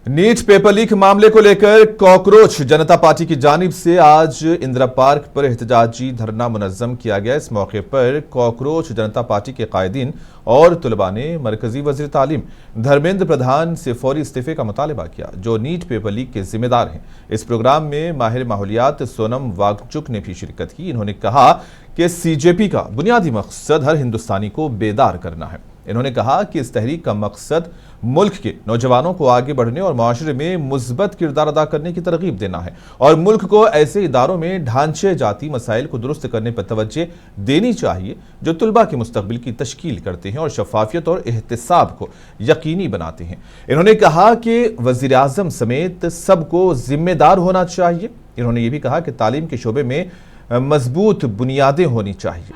NEET paper leak मामले को लेकर कॉकरोच जनता पार्टी की जानिब से आज इंदिरा पार्क पर एहतजाजी धरना मुनज्जम किया गया। इस मौके पर कॉकरोच जनता पार्टी के कायदीन और तुलबा ने मरकजी वज़ीर तालीम धर्मेंद्र प्रधान से फौरी इस्तीफे का मुतालबा किया, जो नीट पेपर लीक के जिम्मेदार हैं। इस प्रोग्राम में माहिर माहौलियात सोनम वांगचुक ने भी शिरकत की। इन्होंने कहा कि सीजेपी का बुनियादी मकसद हर हिंदुस्तानी को बेदार करना है। इन्होंने कहा कि इस तहरीक का मकसद मुल्क के नौजवानों को आगे बढ़ने और माशरे में मुस्बत किरदार अदा करने की तरगीब देना है और मुल्क को ऐसे इदारों में ढांचे जाती मसाइल को दुरुस्त करने पर तवज्जो देनी चाहिए जो तुलबा के मुस्तकबिल की तश्कील करते हैं और शफाफियत और एहतिसाब को यकीनी बनाते हैं। इन्होंने कहा कि वज़ीर आज़म समेत सबको जिम्मेदार होना चाहिए। इन्होंने ये भी कहा कि तालीम के शोबे में मजबूत बुनियादें होनी चाहिए।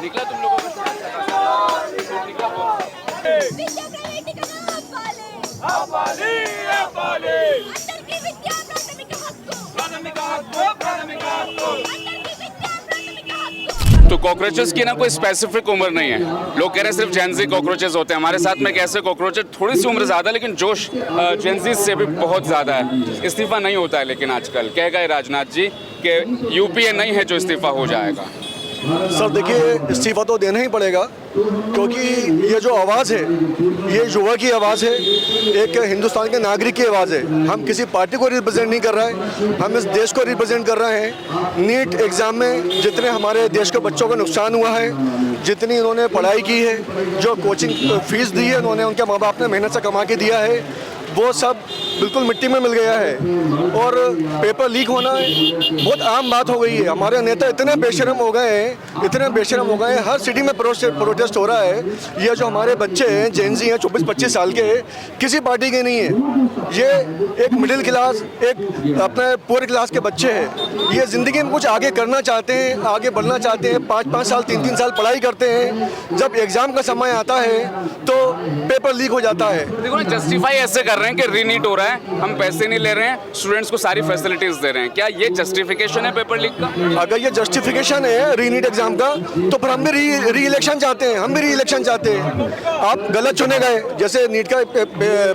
निकला तुम लोगों का तो कॉकरोचेस की ना कोई स्पेसिफिक उम्र नहीं है। लोग कह रहे हैं सिर्फ जेनजी कॉकरोचेस होते हैं। हमारे साथ में कैसे कॉकरोचेस थोड़ी सी उम्र ज़्यादा, लेकिन जोश जेनजी से भी बहुत ज़्यादा है। इस्तीफ़ा नहीं होता है, लेकिन आजकल कह गए राजनाथ जी कि यूपीए नहीं है जो इस्तीफ़ा हो जाएगा। सर देखिए, इस्तीफ़ा तो देना ही पड़ेगा, क्योंकि ये जो आवाज़ है ये युवा की आवाज़ है, एक हिंदुस्तान के नागरिक की आवाज़ है। हम किसी पार्टी को रिप्रेजेंट नहीं कर रहे हैं, हम इस देश को रिप्रेजेंट कर रहे हैं। नीट एग्ज़ाम में जितने हमारे देश के बच्चों को नुकसान हुआ है, जितनी इन्होंने पढ़ाई की है, जो कोचिंग फीस दी है उन्होंने, उनके माँ बाप ने मेहनत से कमा के दिया है, वो सब बिल्कुल मिट्टी में मिल गया है। और पेपर लीक होना बहुत आम बात हो गई है। हमारे नेता इतने बेशरम हो गए हैं, इतने बेशरम हो गए हैं। हर सिटी में प्रोटेस्ट हो रहा है। ये जो हमारे बच्चे हैं, जेनजी हैं, 24-25 साल के, किसी पार्टी के नहीं है। ये एक मिडिल क्लास, एक अपने पूरे क्लास के बच्चे हैं। ये ज़िंदगी में कुछ आगे करना चाहते हैं, आगे बढ़ना चाहते हैं, 5-5 साल 3-3 साल पढ़ाई करते हैं। जब एग्ज़ाम का समय आता है तो पेपर लीक हो जाता है। देखो ना, जस्टिफाई ऐसे कर रहे हैं कि रीनीट हो रहा है, हम पैसे नहीं ले रहे हैं, स्टूडेंट्स को सारी फैसिलिटीज दे रहे हैं। क्या ये जस्टिफिकेशन है पेपर लीक का? अगर ये जस्टिफिकेशन है रीनीट एग्जाम का, तो फिर हम भी री इलेक्शन चाहते हैं। हम भी री इलेक्शन चाहते हैं। आप गलत चुने गए, जैसे नीट का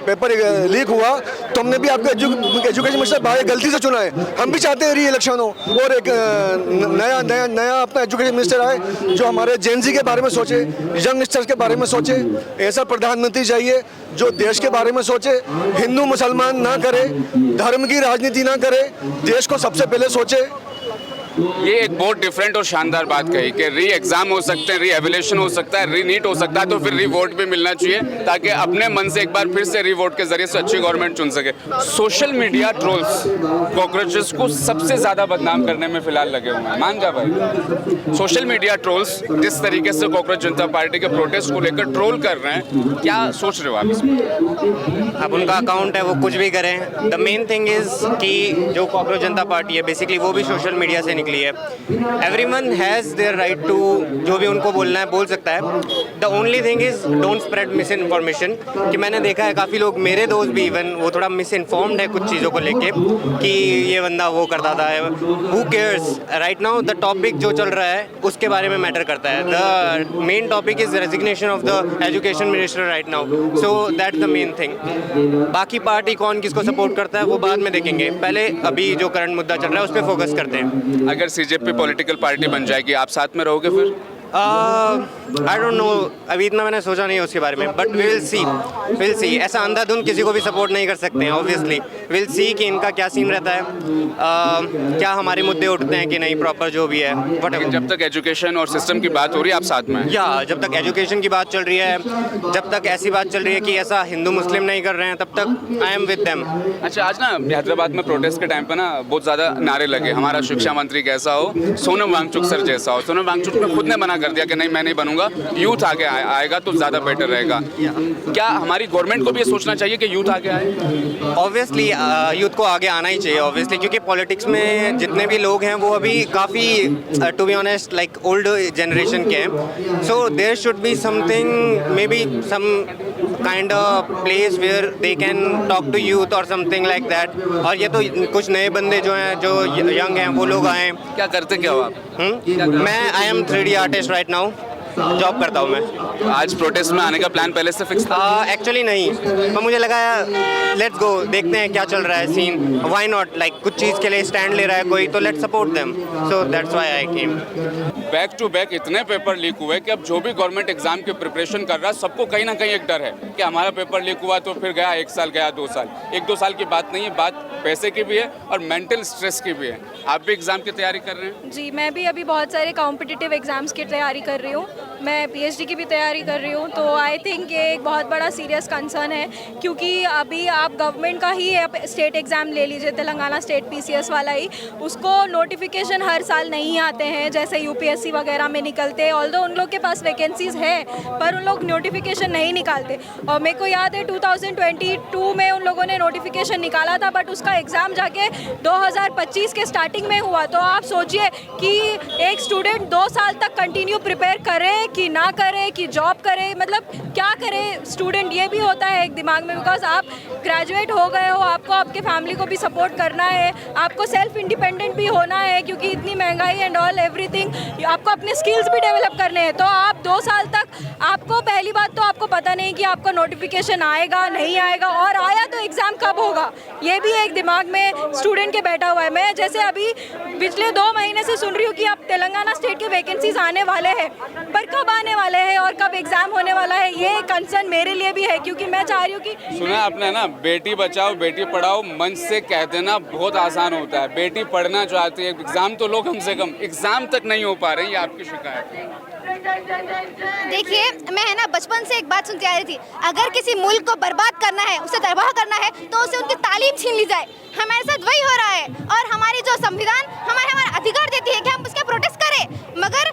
पेपर लीक हुआ तो हमने भी आपको एजुकेशन मिनिस्टर बाहर गलती से चुना है। हम भी चाहते हैं री इलेक्शन हो और एक नया अपना एजुकेशन मिनिस्टर आए जो हमारे जेनजी के बारे में सोचे, यंगस्टर्स के बारे में सोचे। ऐसा प्रधानमंत्री चाहिए जो देश के बारे में सोचे, हिंदू मुसलमान ना करे, धर्म की राजनीति ना करे, देश को सबसे पहले सोचे। ये एक बहुत डिफरेंट और शानदार बात कही कि री एग्जाम हो सकते हैं, री एवेल्यूशन हो सकता है, री नीट हो सकता है, तो फिर री वोट भी मिलना चाहिए ताकि अपने मन से एक बार फिर से री वोट के जरिए से अच्छी गवर्नमेंट चुन सके। सोशल मीडिया ट्रोल्स कॉकरोचेस को सबसे ज़्यादा बदनाम करने में फिलहाल लगे हुए हैं। मान जा भाई, सोशल मीडिया ट्रोल्स जिस तरीके से कॉकरोच जनता पार्टी के प्रोटेस्ट को लेकर ट्रोल कर रहे हैं, क्या सोच रहे हो आप इसमें? अब उनका अकाउंट है, वो कुछ भी करें। द मेन थिंग इज़ कि जो कॉकरोच जनता पार्टी है बेसिकली वो भी सोशल मीडिया से निकली है। Everyone has their right to जो भी उनको बोलना है बोल सकता है। The only thing is don't spread misinformation. कि मैंने देखा है काफ़ी लोग, मेरे दोस्त भी इवन, वो थोड़ा मिस इन्फॉर्म्ड है कुछ चीज़ों को लेके कि ये बंदा वो करता था। Who cares? Right now the topic जो चल रहा है उसके बारे में मैटर करता है। The main topic is resignation of the education minister right now, so that's the main thing. बाकी पार्टी कौन किसको सपोर्ट करता है वो बाद में देखेंगे, पहले अभी जो करंट मुद्दा चल रहा है उस पर फोकस करते हैं। अगर सीजेपी पॉलिटिकल पार्टी बन जाएगी, आप साथ में रहोगे फिर? आई डोंट नो, अभी इतना मैंने सोचा नहीं है उसके बारे में, बट विल सी। ऐसा अंधाधुंध किसी को भी सपोर्ट नहीं कर सकते हैं ऑब्वियसली। विल सी कि इनका क्या सीन रहता है, क्या हमारे मुद्दे उठते हैं कि नहीं, प्रॉपर जो भी है। लेकिन जब तक एजुकेशन और सिस्टम की बात हो रही है आप साथ में? या जब तक एजुकेशन की बात चल रही है, जब तक ऐसी बात चल रही है कि ऐसा हिंदू मुस्लिम नहीं कर रहे हैं, तब तक आई एम विद देम। अच्छा, आज ना हैदराबाद में प्रोटेस्ट के टाइम पे ना बहुत ज़्यादा नारे लगे, हमारा शिक्षा मंत्री कैसा हो, सोनम वांगचुक सर जैसा हो। सोनम वांगचुक ने खुद ने मना कर दिया कि नहीं, मैं नहीं बनूंगा, यूथ आगे आएगा तो ज़्यादा बेटर रहेगा। क्या हमारी गवर्नमेंट को भी ये सोचना चाहिए कि यूथ आगे आए? ऑब्वियसली यूथ को आगे आना ही चाहिए ऑब्वियसली, क्योंकि पॉलिटिक्स में जितने भी लोग हैं वो अभी काफ़ी to be honest like old generation के हैं. So there should be something, maybe some kind of place where they can talk to youth और समथिंग लाइक दैट. और ये तो कुछ नए बंदे जो हैं, जो यंग हैं, वो लोग आए. क्या करते क्या हो आप? मैं I am 3D artist right now, job करता हूँ मैं. आज प्रोटेस्ट में आने का प्लान पहले से फिक्स था? एक्चुअली नहीं, पर मुझे लगा लेट्स गो, देखते हैं क्या चल रहा है सीन, व्हाई नॉट, लाइक कुछ चीज़ के लिए स्टैंड ले रहा है कोई, तो let's support them. So that's why I came. Back to back इतने पेपर लीक हुए कि अब जो भी गवर्नमेंट एग्जाम की प्रिपरेशन कर रहा है सबको कहीं ना कहीं एक डर है कि हमारा पेपर लीक हुआ तो फिर गया 1 साल, गया 2 साल. 1-2 साल की बात नहीं है, बात पैसे की भी है और मेंटल स्ट्रेस की भी है. आप भी एग्जाम की तैयारी कर रहे हैं? जी, मैं भी अभी बहुत सारे कॉम्पिटिटिव एग्ज़ाम्स की तैयारी कर रही हूँ. मैं पीएचडी की भी तैयारी कर रही हूँ. तो आई थिंक ये एक बहुत बड़ा सीरियस कंसर्न है, क्योंकि अभी आप गवर्नमेंट का ही स्टेट एग्ज़ाम ले लीजिए, तेलंगाना स्टेट पीसीएस वाला ही, उसको नोटिफिकेशन हर साल नहीं आते हैं जैसे यूपीएससी वगैरह में निकलते हैं. ऑल्दो उन लोग के पास वैकेंसीज़ है पर उन लोग नोटिफिकेशन नहीं निकालते. और मेरे को याद है 2022 में उन लोगों ने नोटिफिकेशन निकाला था, बट उसका एग्ज़ाम जाके 2025 के स्टार्टिंग में हुआ. तो आप सोचिए कि एक स्टूडेंट 2 साल तक कंटिन्यू प्रिपेयर करे कि ना करे, कि जॉब करे, मतलब क्या करे स्टूडेंट, ये भी होता है एक दिमाग में. बिकॉज आप ग्रेजुएट हो गए हो, आपको आपके फैमिली को भी सपोर्ट करना है, आपको सेल्फ इंडिपेंडेंट भी होना है, क्योंकि इतनी महंगाई एंड ऑल एवरीथिंग, आपको अपने स्किल्स भी डेवलप करने हैं. तो आप 2 साल तक, आपको पहली बात तो आपको पता नहीं कि आपका नोटिफिकेशन आएगा नहीं आएगा, और आया तो एग्ज़ाम कब होगा, ये भी एक दिमाग में स्टूडेंट के बैठा हुआ है. मैं जैसे अभी पिछले 2 महीने से सुन रही हूँ कि अब तेलंगाना स्टेट के वैकेंसीज आने वाले हैं, पर कब आने वाले हैं और कब एग्जाम होने वाला है, ये कंसर्न मेरे लिए भी है. क्योंकि मैं चाह रही हूँ कि सुना आपने ना, बेटी बचाओ बेटी पढ़ाओ मंच से कह देना बहुत आसान होता है. बेटी पढ़ना चाहती है, एग्जाम तो लोग कम से कम एग्जाम तक नहीं हो पा रहे हैं, ये आपकी शिकायत है? देखिए, मैं है ना बचपन से एक बात सुनती आ रही थी, अगर किसी मुल्क को बर्बाद करना है, उसे तबाह करना है, तो उसे उनकी तालीम छीन ली जाए. हमारे साथ वही हो रहा है. और हमारी जो संविधान हमारा अधिकार देती है कि हम उसके प्रोटेस्ट करें, मगर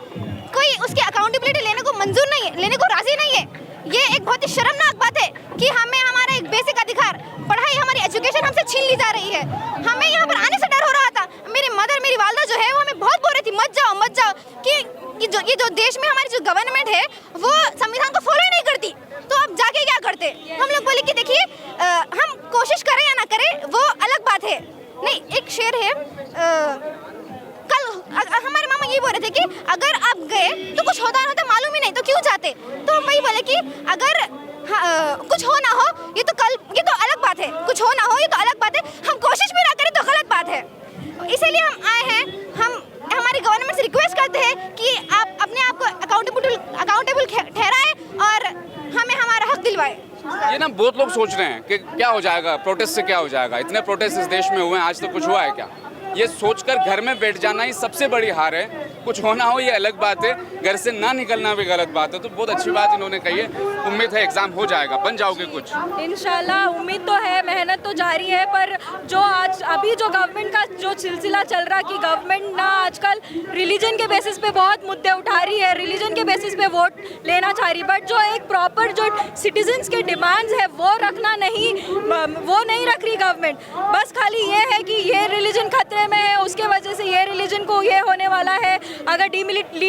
कोई उसकी अकाउंटेबिलिटी लेने को मंजूर नहीं है, लेने को राजी नहीं है. ये एक बहुत ही शर्मनाक बात है कि हमें हमारा एक बेसिक अधिकार, पढ़ाई, हमारी एजुकेशन हमसे छीन ली जा रही है. हमें यहाँ पर आने से डर हो रहा था. मेरी मदर, मेरी वालदा जो है वो हमें बहुत बोल रही थी, मत जाओ कि ये जो देश में हमारी जो गवर्नमेंट है वो संविधान को फॉलो ही नहीं करती. तो अब जाके क्या करते? हम लोग बोले कि देखिए, हम कोशिश करें या ना करें वो अलग बात है. नहीं, एक शेर है, कल हमारे मामा ये बोल रहे थे कि अगर आप गए तो कुछ होता ना होता मालूम ही नहीं, तो क्यों जाते? तो हम वही बोले कि अगर कुछ हो ना हो ये तो अलग बात है, कुछ हो ना हो ये तो अलग बात है, हम कोशिश भी ना करें तो गलत बात है. इसीलिए हम आए हैं. हम हमारी गवर्नमेंट से रिक्वेस्ट करते हैं कि आप अपने आप को अकाउंटेबल ठहराएं और हमें हमारा हक दिलवाएं. ये ना बहुत लोग सोच रहे हैं कि क्या हो जाएगा, प्रोटेस्ट से क्या हो जाएगा. इतने प्रोटेस्ट इस देश में हुए हैं, आज तक कुछ हुआ है क्या? ये सोचकर घर में बैठ जाना ही सबसे बड़ी हार है. कुछ होना हो ये अलग बात है, घर से ना निकलना भी गलत बात है. तो बहुत अच्छी बात इन्होंने कही है. उम्मीद है एग्जाम हो जाएगा, बन जाओगे कुछ इंशाल्लाह. उम्मीद तो है, मेहनत तो जारी है, पर जो आज अभी जो गवर्नमेंट का जो सिलसिला चल रहा कि गवर्नमेंट ना आजकल रिलीजन के बेसिस पे बहुत मुद्दे उठा रही है, रिलीजन के बेसिस पे वोट लेना चाह रही, बट जो एक प्रॉपर जो सिटीजन्स के डिमांड्स है वो रखना नहीं, वो नहीं रख रही गवर्नमेंट. बस खाली ये है कि ये रिलीजन खतरे में है, उसके वजह से ये रिलीजन को ये होने वाला है. अगर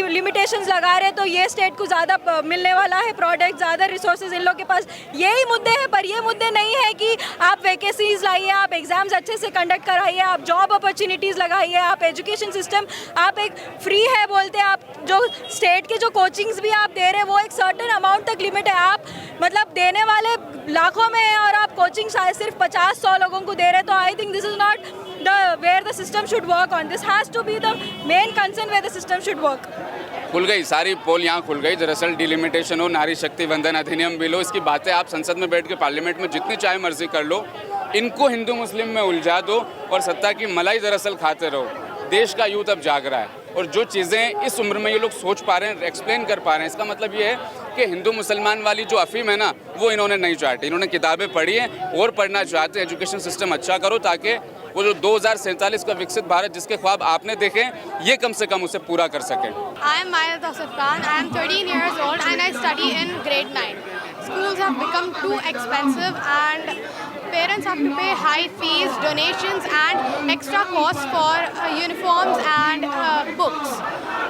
लिमिटेशंस लगा रहे तो ये स्टेट को ज़्यादा मिलने वाला है प्रोडक्ट, ज़्यादा रिसोर्सेज इन लोग के पास. यही मुद्दे हैं, पर ये मुद्दे नहीं है कि आप वैकेंसीज लाइए, आप एग्जाम्स अच्छे से कंडक्ट कराइए, आप जॉब अपॉर्चुनिटीज़ लगाइए, आप एजुकेशन सिस्टम, आप एक फ्री है बोलते हैं, आप जो स्टेट के जो कोचिंग्स भी आप दे रहे हैं वो एक सर्टेन अमाउंट तक लिमिट है. आप मतलब देने वाले लाखों में हैं और आप कोचिंग शायद सिर्फ 50-100 लोगों को दे रहे. तो I think this is not where the system should work on. This has to be the main concern where the system should work. खुल गई सारी पोल, यहाँ खुल गई. दरअसल डिलिमिटेशन हो, नारी शक्ति वंदन अधिनियम बिल हो, इसकी बातें आप संसद में बैठ के पार्लियामेंट में जितनी चाहे मर्जी कर लो, इनको हिंदू मुस्लिम में उलझा दो और सत्ता की मलाई दरअसल खाते रहो. देश का यूथ अब जाग रहा है और जो चीज़ें इस उम्र में ये लोग सोच पा रहे हैं, एक्सप्लेन कर पा रहे हैं, इसका मतलब ये है कि हिंदू मुसलमान वाली जो अफीम है ना वो इन्होंने नहीं चाटी. इन्होंने किताबें पढ़ी हैं और पढ़ना चाहते हैं. एजुकेशन सिस्टम अच्छा करो ताकि वो जो 2047 का विकसित भारत जिसके ख्वाब आपने देखे ये कम से कम उसे पूरा कर सकें. I am Maya Tasif Khan. I am 13 years old and I study in grade 9. Schools have become too expensive and parents have to pay high fees, donations and extra costs for uniforms and books.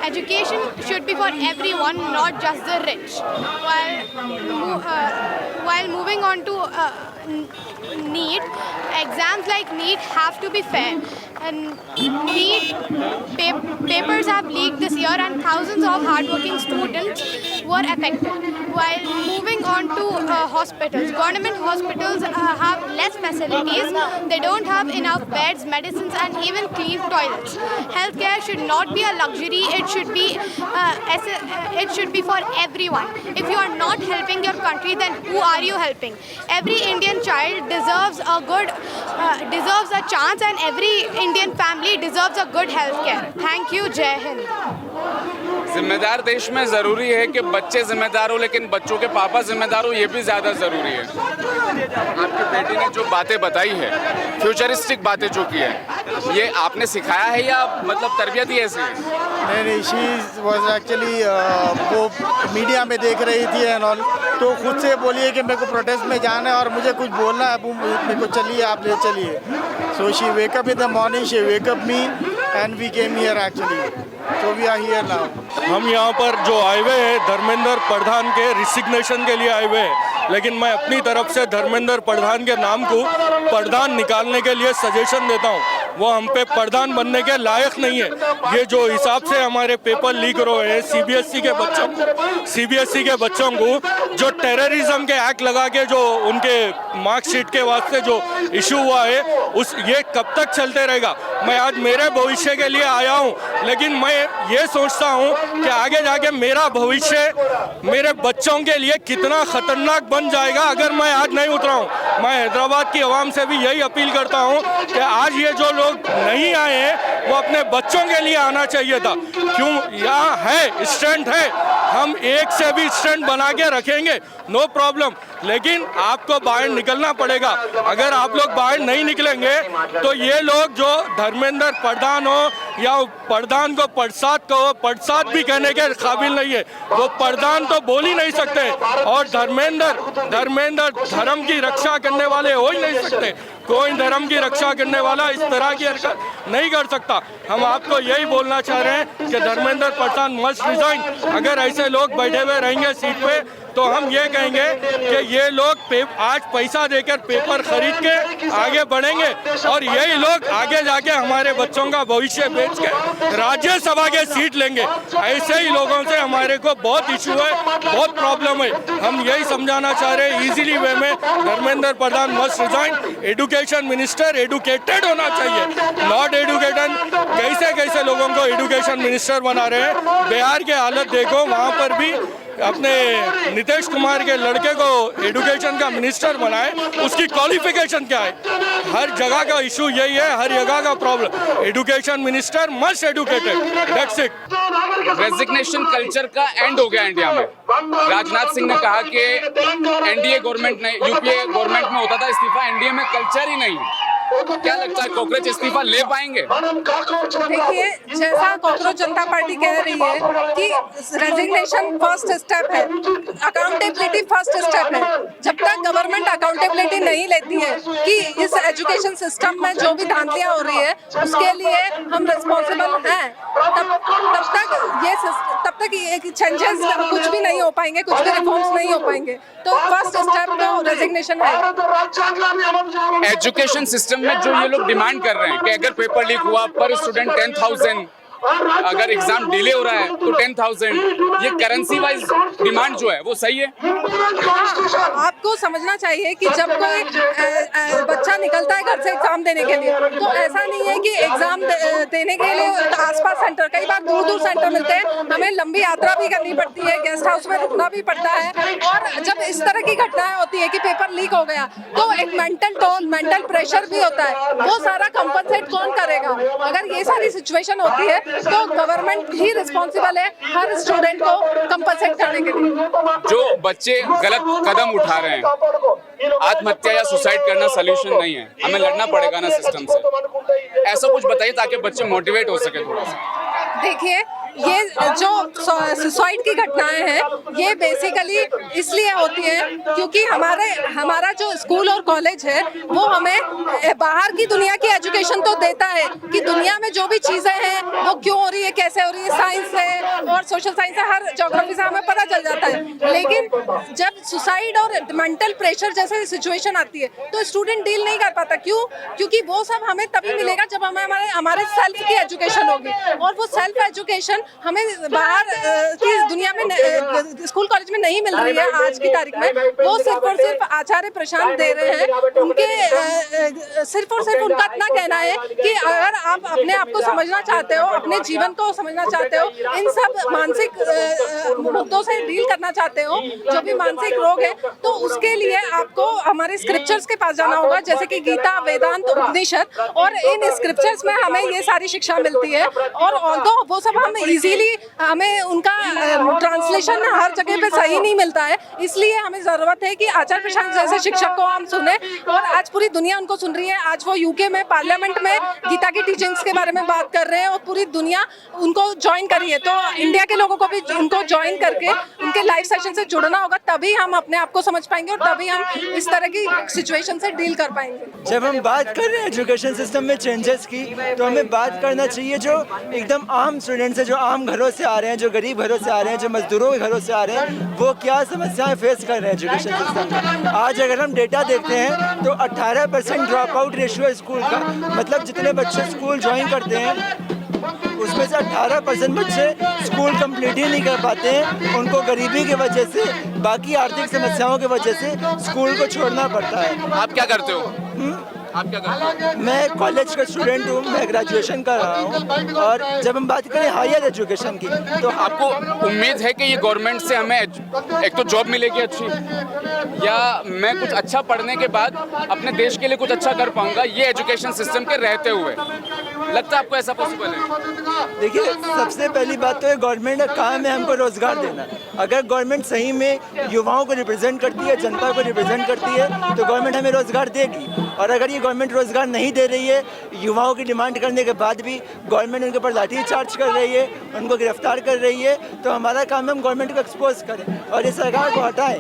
Education should be for everyone, not just the rich. While moving on to NEET, exams like NEET have to be fair. And NEET papers have leaked this year and thousands of hardworking students were affected. While moving on to hospitals, government hospitals have less facilities. They don't have enough beds, medicines and even clean toilets. Healthcare should not be a luxury. It should be for everyone. If you are not helping your country, then who are you helping? Every Indian child deserves a chance, and every Indian family deserves a good healthcare. Thank you. Jai Hind. जिम्मेदार देश में ज़रूरी है कि बच्चे जिम्मेदार हो, लेकिन बच्चों के पापा जिम्मेदार हो, ये भी ज़्यादा ज़रूरी है। आपकी बेटी ने जो बातें बताई है, फ्यूचरिस्टिक बातें जो की है, ये आपने सिखाया है या मतलब तरबियत ही ऐसी है? नहीं, शी वॉज एक्चुअली वो मीडिया में देख रही थी एंड ऑल, तो खुद से बोली है कि मेरे को प्रोटेस्ट में जाना है और मुझे कुछ बोलना है, मेरे को चलिए, आप ले चलिए। So she wake up in the morning, she wake up me and we came here actually, so we are here now. हम यहाँ पर जो आए हुए हैं धर्मेंद्र प्रधान के रिसिग्नेशन के लिए आए हुए हैं, लेकिन मैं अपनी तरफ से धर्मेंद्र प्रधान के नाम को प्रधान निकालने के लिए सजेशन देता हूँ। वो हम पे प्रधान बनने के लायक नहीं है। ये जो हिसाब से हमारे पेपर लीक हो रहे हैं सीबीएसई के बच्चों को जो टेररिज्म के एक्ट लगा के जो उनके मार्कशीट के वास्ते जो इशू हुआ है, ये कब तक चलते रहेगा? मैं आज मेरे भविष्य के लिए आया हूँ, लेकिन मैं ये सोचता हूँ कि आगे जाके मेरा भविष्य मेरे बच्चों के लिए कितना खतरनाक बन जाएगा अगर मैं आज नहीं उतरा हूँ। मैं हैदराबाद की आवाम से भी यही अपील करता हूँ कि आज ये जो लोग नहीं आए हैं वो अपने बच्चों के लिए आना चाहिए था। क्यों? यहाँ है स्टैंड है, हम एक से भी स्टैंड बना के रखेंगे, नो प्रॉब्लम, लेकिन आपको बाहर निकलना पड़ेगा। अगर आप लोग बाहर नहीं निकलेंगे तो ये लोग जो धर्मेंद्र प्रधान हो या प्रधान को प्रसाद भी कहने के काबिल नहीं है, वो प्रधान तो बोल ही नहीं सकते, और धर्मेंद्र धर्म की रक्षा करने वाले हो ही नहीं सकते। कोई धर्म की रक्षा करने वाला इस तरह की हरकत नहीं कर सकता। हम आपको यही बोलना चाह रहे हैं कि धर्मेंद्र प्रधान मस्ट रिजाइन। अगर ऐसे लोग बैठे हुए रहेंगे सीट पे तो हम ये कहेंगे कि ये लोग आज पैसा देकर पेपर खरीद के आगे बढ़ेंगे, और यही लोग आगे जाके हमारे बच्चों का भविष्य बेच के राज्यसभा के सीट लेंगे। ऐसे ही लोगों से हमारे को बहुत इशू है, बहुत प्रॉब्लम है। हम यही समझाना चाह रहे हैं इजीली वे में Dharmendra Pradhan must resign. Education minister educated होना चाहिए, नॉट एडुकेटेड। कैसे लोगों को एजुकेशन मिनिस्टर बना रहे हैं। बिहार की हालत देखो, वहाँ पर भी अपने नीतीश कुमार के लड़के को एजुकेशन का मिनिस्टर बनाए, उसकी क्वालिफिकेशन क्या है? हर जगह का इशू यही है, हर जगह का problem. Education minister must educated, that's it. Resignation culture का एंड हो गया इंडिया में। राजनाथ सिंह ने कहा कि एनडीए गवर्नमेंट ने, यूपीए गवर्नमेंट में होता था इस्तीफा, एनडीए में कल्चर ही नहीं है। क्या लगता है कॉकरोच इस्तीफा ले पाएंगे? देखिए, जैसा कॉकरोच जनता पार्टी कह रही है कि रेजिग्नेशन फर्स्ट स्टेप है, अकाउंटेबिलिटी फर्स्ट स्टेप है। जब तक गवर्नमेंट अकाउंटेबिलिटी नहीं लेती है कि इस एजुकेशन सिस्टम में जो भी धांधलियां हो रही है उसके लिए हम रिस्पॉन्सिबल हैं, तब तक ये चेंजेस कुछ भी नहीं हो पाएंगे, कुछ भी रिफॉर्म्स नहीं हो पाएंगे। तो फर्स्ट स्टेप तो रेजिग्नेशन है। एजुकेशन सिस्टम में जो ये लोग डिमांड कर रहे हैं कि अगर पेपर लीक हुआ पर स्टूडेंट 10,000, अगर एग्जाम डिले हो रहा है तो 10,000, ये करेंसी वाइज डिमांड जो है वो सही है? आपको समझना चाहिए कि जब कोई बच्चा निकलता है घर से एग्जाम देने के लिए, तो ऐसा नहीं है कि एग्जाम देने के लिए आसपास सेंटर, कई बार दूर सेंटर मिलते हैं, हमें लंबी यात्रा भी करनी पड़ती है, गेस्ट हाउस में रुकना भी पड़ता है। और जब इस तरह की घटनाएं होती है कि पेपर लीक हो गया, तो एक मेंटल प्रेशर भी होता है, वो सारा कंपनसेट कौन करेगा? अगर ये सारी सिचुएशन होती है तो गवर्नमेंट ही रिस्पॉन्सिबल है हर स्टूडेंट को कंपनसेट करने के लिए। जो बच्चे गलत कदम उठा रहे हैं, आत्महत्या या सुसाइड करना सलूशन नहीं है, हमें लड़ना पड़ेगा ना सिस्टम से। ऐसा कुछ बताइए ताकि बच्चे मोटिवेट हो सके थोड़ा सा। देखिए, ये जो सुसाइड की घटनाएं हैं ये बेसिकली इसलिए होती हैं क्योंकि हमारा जो स्कूल और कॉलेज है वो हमें बाहर की दुनिया की एजुकेशन तो देता है कि दुनिया में जो भी चीज़ें हैं वो क्यों हो रही है, कैसे हो रही है, साइंस है और सोशल साइंस है, हर ज्योग्राफी से हमें पता चल जाता है। लेकिन जब सुसाइड और मेंटल प्रेशर जैसे सिचुएशन आती है तो स्टूडेंट डील नहीं कर पाता। क्यों? क्योंकि वो सब हमें तभी मिलेगा जब हमें हमारे सेल्फ की एजुकेशन होगी, और वो सेल्फ एजुकेशन हमें बाहर की दुनिया में स्कूल कॉलेज में नहीं मिल रही है आज की तारीख में। वो सिर्फ और सिर्फ आचार्य प्रशांत दे रहे हैं। उनके सिर्फ और सिर्फ उनका इतना कहना है कि अगर आप अपने आप को समझना चाहते हो, अपने जीवन को समझना चाहते हो, इन सब मानसिक मुद्दों से डील करना चाहते हो, जो भी मानसिक रोग है, तो उसके लिए आपको हमारे स्क्रिप्चर्स के पास जाना होगा, जैसे कि गीता, वेदांत, उपनिषद, और इन स्क्रिप्चर्स में हमें ये सारी शिक्षा मिलती है। और ऑल्दो वो सब हम इजीली हमें उनका ट्रांसलेशन हर जगह पे सही नहीं मिलता है, इसलिए हमें ज़रूरत है कि आचार्य प्रशांत जैसे शिक्षक को हम सुने, और आज पूरी दुनिया उनको सुन रही है। आज वो यूके में पार्लियामेंट में गीता की टीचिंग्स के बारे में बात कर रहे हैं और पूरी दुनिया उनको ज्वाइन करी है। तो इंडिया के लोगों को भी उनको ज्वाइन करके उनके लाइव सेशन से जुड़ना होगा, तभी हम अपने आप को समझ पाएंगे और तभी हम इस तरह की सिचुएशन से डील कर पाएंगे। जब हम बात कर रहे हैं एजुकेशन सिस्टम में चेंजेस की, तो हमें बात करना चाहिए जो एकदम आम स्टूडेंट्स हैं, जो आम घरों से आ रहे हैं, जो गरीब घरों से आ रहे हैं, जो मजदूरों के घरों से आ रहे हैं, वो क्या समस्याएं फेस कर रहे हैं एजुकेशन सिस्टम में। आज अगर हम डेटा देखते हैं तो 18% ड्रॉप आउट रेशियो है स्कूल का, मतलब जितने बच्चे स्कूल ज्वाइन करते हैं उसमें से 18% बच्चे स्कूल कंप्लीट ही नहीं कर पाते हैं। उनको गरीबी की वजह से, बाकी आर्थिक समस्याओं की वजह से स्कूल को छोड़ना पड़ता है। आप क्या करते हो? आप क्या करते हो? मैं कॉलेज का स्टूडेंट हूँ, मैं ग्रेजुएशन कर रहा हूँ। और जब हम बात करें हायर एजुकेशन की, तो आपको उम्मीद है कि ये गवर्नमेंट से हमें एक तो जॉब मिलेगी अच्छी, या मैं कुछ अच्छा पढ़ने के बाद अपने देश के लिए कुछ अच्छा कर पाऊंगा, ये एजुकेशन सिस्टम के रहते हुए लगता है आपको ऐसा पॉसिबल है? देखिए, सबसे पहली बात तो है गवर्नमेंट का काम है हमको रोजगार देना। अगर गवर्नमेंट सही में युवाओं को रिप्रेजेंट करती है, जनता को रिप्रेजेंट करती है, तो गवर्नमेंट हमें रोजगार देगी। और अगर ये गवर्नमेंट रोजगार नहीं दे रही है, युवाओं की डिमांड करने के बाद भी गवर्नमेंट उनके ऊपर लाठी चार्ज कर रही है, उनको गिरफ्तार कर रही है, तो हमारा काम है हम गवर्नमेंट को एक्सपोज करें और ये सरकार को हटाएं।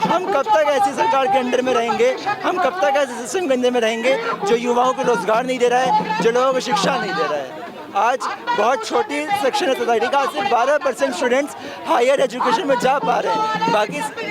हम कब तक ऐसी सरकार के अंडर में रहेंगे, हम कब तक ऐसे सिस्टम के अंदर में रहेंगे जो युवाओं को रोजगार नहीं दे रहा है, जो लोगों को शिक्षा नहीं दे रहा है। आज बहुत छोटी सेक्शन है सोसाइटी का, सिर्फ 12% स्टूडेंट्स हायर एजुकेशन में जा पा रहे हैं,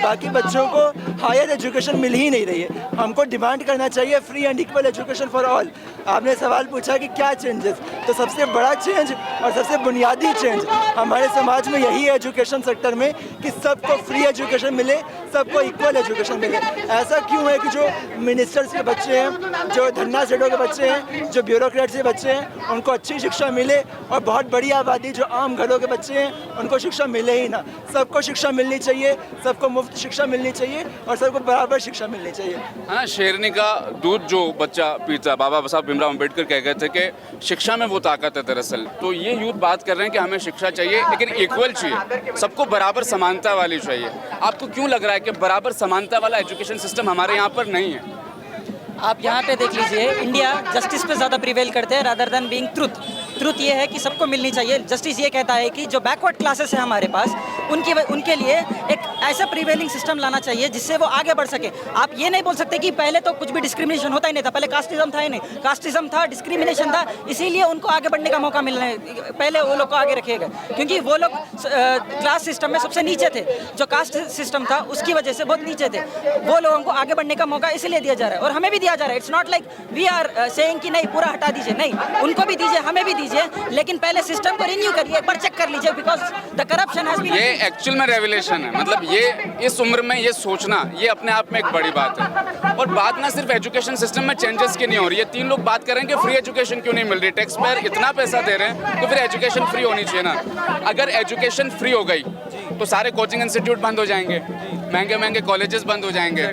बाकी बच्चों को हायर एजुकेशन मिल ही नहीं रही है। हमको डिमांड करना चाहिए free and equal education for all. आपने सवाल पूछा कि क्या चेंजेस, तो सबसे बड़ा चेंज और सबसे बुनियादी चेंज हमारे समाज में यही है एजुकेशन सेक्टर में, कि सबको फ्री एजुकेशन मिले, सबको इक्वल एजुकेशन मिले। ऐसा क्यों है कि जो मिनिस्टर्स के बच्चे हैं, जो धन्ना सेठों के बच्चे हैं, जो ब्यूरोक्रेट्स के बच्चे हैं, उनको अच्छी शिक्षा मिले, और बहुत बड़ी आबादी जो आम घरों के बच्चे हैं उनको शिक्षा मिले ही ना। सबको शिक्षा मिलनी चाहिए, सबको मुफ्त शिक्षा मिलनी चाहिए और सबको बराबर शिक्षा मिलनी चाहिए। हाँ, शेरनी का दूध जो बच्चा पीता, बाबा साहब भीमराव अम्बेडकर कह गए थे कि शिक्षा में वो ताकत है दरअसल। तो ये यूथ बात कर रहे हैं कि हमें शिक्षा चाहिए, लेकिन इक्वल चाहिए, सबको बराबर समानता वाली चाहिए। आपको क्यों लग रहा है कि बराबर समानता वाला एजुकेशन सिस्टम हमारे यहाँ पर नहीं है? आप यहाँ पे देख लीजिए, इंडिया जस्टिस पे ज़्यादा प्रिवेल करते हैं रादर देन बीइंग ट्रुथ ये है कि सबको मिलनी चाहिए। जस्टिस ये कहता है कि जो बैकवर्ड क्लासेस हैं हमारे पास, उनके लिए एक ऐसा प्रिवेलिंग सिस्टम लाना चाहिए जिससे वो आगे बढ़ सके। आप ये नहीं बोल सकते कि पहले तो कुछ भी डिस्क्रिमिनेशन होता ही नहीं था, पहले कास्टिज्म था ही नहीं, कास्टिज्म था, डिस्क्रिमिनेशन था, इसीलिए उनको आगे बढ़ने का मौका मिलना है। पहले वो लोग को आगे रखिएगा, क्योंकि वो लोग क्लास सिस्टम में सबसे नीचे थे, जो कास्ट सिस्टम था उसकी वजह से बहुत नीचे थे। वो लोगों को आगे बढ़ने का मौका इसलिए दिया जा रहा है और हमें भी दिया जा रहा है। It's not like we are saying कि नहीं पूरा हटा दीजिए, नहीं, उनको भी दीजिए, हमें भी दीजिए, लेकिन पहले सिस्टम को रिन्यू करिए, एक बार चेक कर लीजिए, because the corruption has been. ये एक्चुअल में रेवोल्यूशन है, मतलब ये इस उम्र में ये सोचना, ये अपने आप में एक बड़ी बात है। और बात ना सिर्फ एजुकेशन सिस्टम में चेंजेस की नहीं हो रही है। 3 लोग बात करेंगे फ्री एजुकेशन क्यों नहीं मिल रही, टैक्स पेयर इतना पैसा दे रहे हैं, तो फिर एजुकेशन फ्री होनी चाहिए ना। अगर एजुकेशन फ्री हो गई तो सारे कोचिंग इंस्टीट्यूट बंद हो जाएंगे, महंगे महंगे कॉलेजेस बंद हो जाएंगे।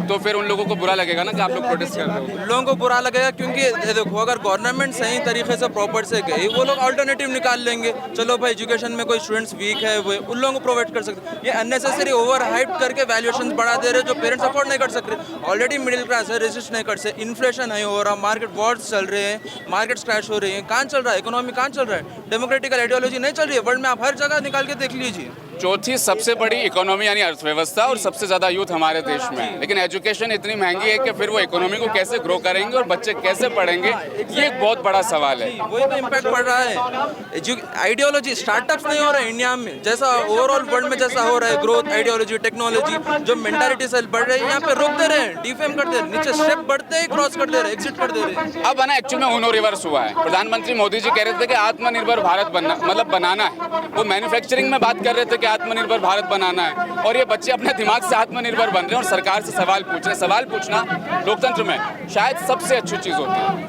तो फिर उन लोगों को बुरा लगेगा ना कि आप लोग प्रोटेस्ट कर रहे हो। लोगों को बुरा लगेगा क्योंकि ये देखो अगर गवर्नमेंट सही तरीके से प्रॉपर से गई वो लोग अल्टरनेटिव निकाल लेंगे। चलो भाई एजुकेशन में कोई स्टूडेंट्स वीक है वो उन लोगों को प्रोवाइड कर सकते। ये अननेसेसरी ओवर हाइप करके वैल्यूएशन बढ़ा दे रहे जो पेरेंट्स अफोर्ड नहीं कर सकते। ऑलरेडी मिडिल क्लास है, रेजिस्ट नहीं कर सकते, इन्फ्लेशन है हो रहा, मार्केट वॉर्स चल रहे हैं, मार्केट्स क्रैश हो रही है। कहाँ चल रहा है इकोनॉमी, कहाँ चल रहा है डेमोक्रेटिकल आइडियोलॉजी नहीं चल रही है। वर्ल्ड में आप हर जगह निकाल के देख लीजिए। चौथी सबसे बड़ी इकोनॉमी यानी अर्थव्यवस्था और सबसे ज़्यादा यूथ हमारे देश में है, लेकिन एजुकेशन इतनी महंगी है कि फिर वो इकोनॉमी को कैसे ग्रो करेंगे और बच्चे कैसे पढ़ेंगे, ये एक बहुत बड़ा सवाल है। वही तो इम्पैक्ट पड़ रहा है। आइडियोलॉजी स्टार्टअप्स नहीं हो रहा है इंडिया में, जैसा ओवरऑल वर्ल्ड में जैसा हो रहा है ग्रोथ, आइडियोलॉजी, टेक्नोलॉजी, जो मेंटालिटी से बढ़ रही है यहाँ पे रोक दे रहे हैं, डिफेम कर दे रहे हैं, नीचे स्टेप बढ़ते ही क्रॉस कर दे रहे हैं, एग्जिट कर दे रहे हैं। अब है ना एक्चुअली में उनो रिवर्स हुआ है। प्रधानमंत्री मोदी जी कह रहे थे कि आत्मनिर्भर भारत बनना मतलब बनाना है, वो मैन्युफैक्चरिंग में बात कर रहे थे कि आत्मनिर्भर भारत बनाना है, और ये बच्चे अपने दिमाग से आत्मनिर्भर बन रहे हैं और सरकार से सवाल पूछ रहे हैं। सवाल पूछना लोकतंत्र में शायद सबसे अच्छी चीज़ होती है।